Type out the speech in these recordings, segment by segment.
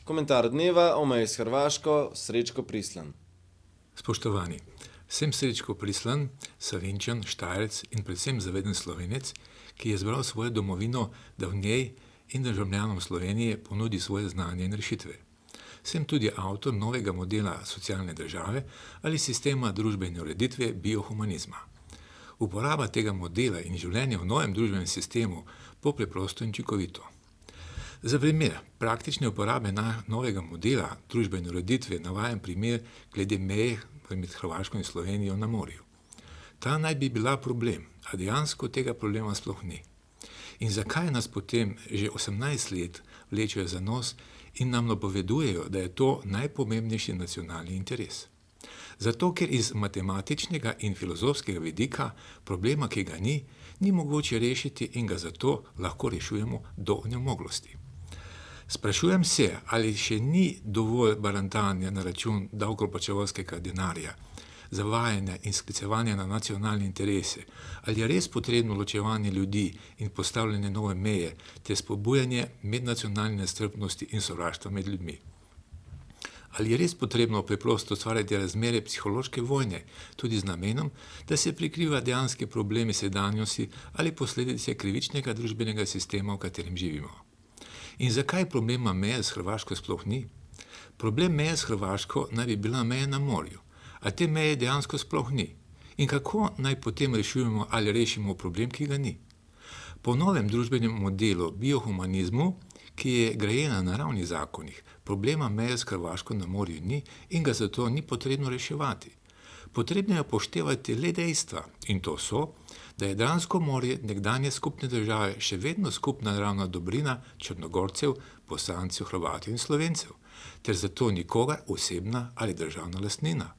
Komentar dneva o meji s Hrvaško, Srečko Prislan. Spoštovani, sem Srečko Prislan, Savinjčan, Štajerec in predvsem zaveden Slovenec, ki je izbral svojo domovino, da v njej in državljanom Slovenije ponudi svoje znanje in rešitve. Sem tudi avtor novega modela socialne države ali sistema družbene ureditve biohumanizma. Uporaba tega modela in življenje v novem družbenem sistemu bo preprosto in učinkovito. Za primer praktične uporabe novega modela družbene ureditve navajam primer glede meje med Hrvaško in Slovenijo na morju. Ta naj bi bila problem, a dejansko tega problema sploh ni. In zakaj nas potem že 18 let vlečejo za nos in nam napovedujejo, da je to najpomembnejši nacionalni interes? Zato, ker iz matematičnega in filozofskega vidika problema, ki ga ni mogoče rešiti in ga zato lahko rešujemo do onemoglosti. Sprašujem se, ali še ni dovolj barantanja na račun davkoplačevalskega denarja, zavajanja in sklicevanja na nacionalne interese, ali je res potrebno ločevanje ljudi in postavljanje nove meje ter spodbujanje mednacionalne nestrpnosti in sovraštva med ljudmi. Ali je res potrebno preprosto ustvarjati razmere psihološke vojne, tudi z namenom, da se prikriva dejanske problemi sedanjosti ali posledice krivičnega družbenega sistema, v katerem živimo? In zakaj problema meje s Hrvaško sploh ni? Problem meje s Hrvaško naj bi bila meja na morju, a te meje dejansko sploh ni. In kako naj potem rešujemo ali rešimo problem, ki ga ni? Po novem družbenem modelu biohumanizmu, ki je grajen na naravnih zakonih, problema meje s Hrvaško na morju ni in ga zato ni potrebno reševati. Potrebno je upoštevati le dejstva, in to so, da je Jadransko morje nekdanje skupne države še vedno skupna naravna dobrina Črnogorcev, Bosancev, Hrvatov in Slovencev, ter zato nikogar osebna ali državna lastnina.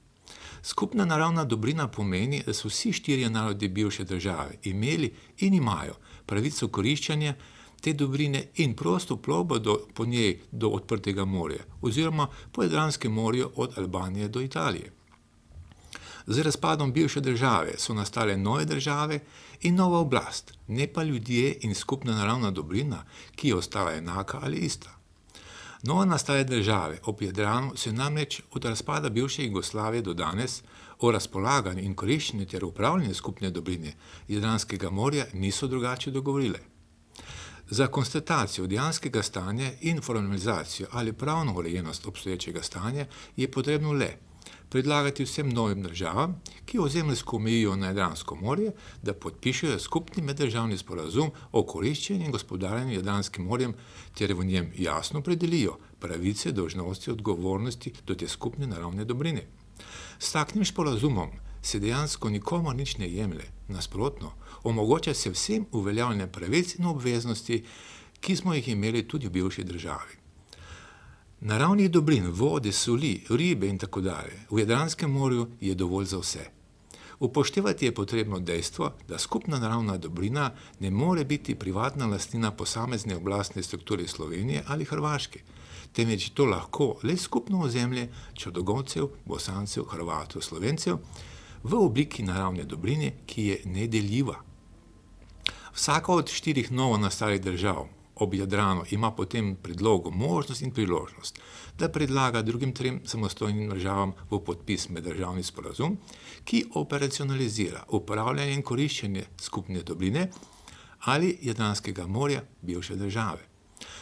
Skupna naravna dobrina pomeni, da so vsi štirje narodi bivše države imeli in imajo pravico koriščenja te dobrine in prosto plovbo po njej do odprtega morja oziroma po Jadranskem morju od Albanije do Italije. Z razpadom bivše države so nastale nove države in nova oblast, ne pa ljudje in skupna naravna dobrina, ki je ostala enaka ali ista. Nova nastale države ob Jadranu se namreč od razpada bivše Jugoslavije do danes o razpolaganju in koriščenju ter upravljanju skupne dobrine Jadranskega morja niso drugače dogovorile. Za konstatacijo dejanskega stanja in formalizacijo ali pravno urejenost obstoječega stanja je potrebno le predlagati vsem novim državam, ki ozemeljsko mejijo na Jadransko morje, da podpišejo skupni meddržavni sporazum o koriščenju in gospodarjenju Jadranskim morjem ter v njem jasno opredelijo pravice, dolžnosti, odgovornosti do te skupne naravne dobrine. S takšnim sporazumom se dejansko nikomur nič ne jemlje, nasprotno, omogoča se vsem uveljavljanje pravic in obveznosti, ki smo jih imeli tudi v bivši državi. Naravnih dobrin, vode, soli, ribe in tako dalje v Jadranskem morju je dovolj za vse. Upoštevati je potrebno dejstvo, da skupna naravna dobrina ne more biti privatna lastnina posamezne oblastne strukture Slovenije ali Hrvaške, temveč to lahko le skupno ozemlje Črnogorcev, Bosancev, Hrvatov, Slovencev v obliki naravne dobrine, ki je nedeljiva. Vsaka od štirih novo nastalih držav ob Jadranu ima potem predlogo možnost in priložnost, da predlaga drugim trem samostojnim državam v podpis meddržavni sporazum, ki operacionalizira upravljanje in koriščenje skupne dobrine ali Jadranskega morja bivše države.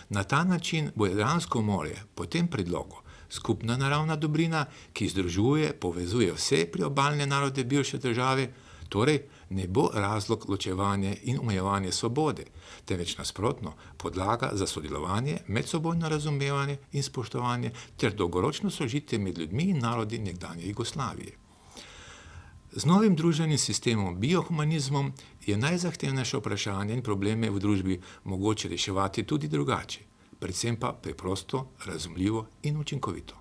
Na ta način bo Jadransko morje po tem predlogu skupna naravna dobrina, ki združuje, povezuje vse priobalne narode bivše države, torej ne bo razlog ločevanje in omejevanje svobode, temveč nasprotno podlaga za sodelovanje, medsebojno razumevanje in spoštovanje ter dolgoročno sožitje med ljudmi in narodi nekdanje Jugoslavije. Z novim družbenim sistemom biohumanizmom je najzahtevnejše vprašanje in probleme v družbi mogoče reševati tudi drugače, predvsem pa preprosto, razumljivo in učinkovito.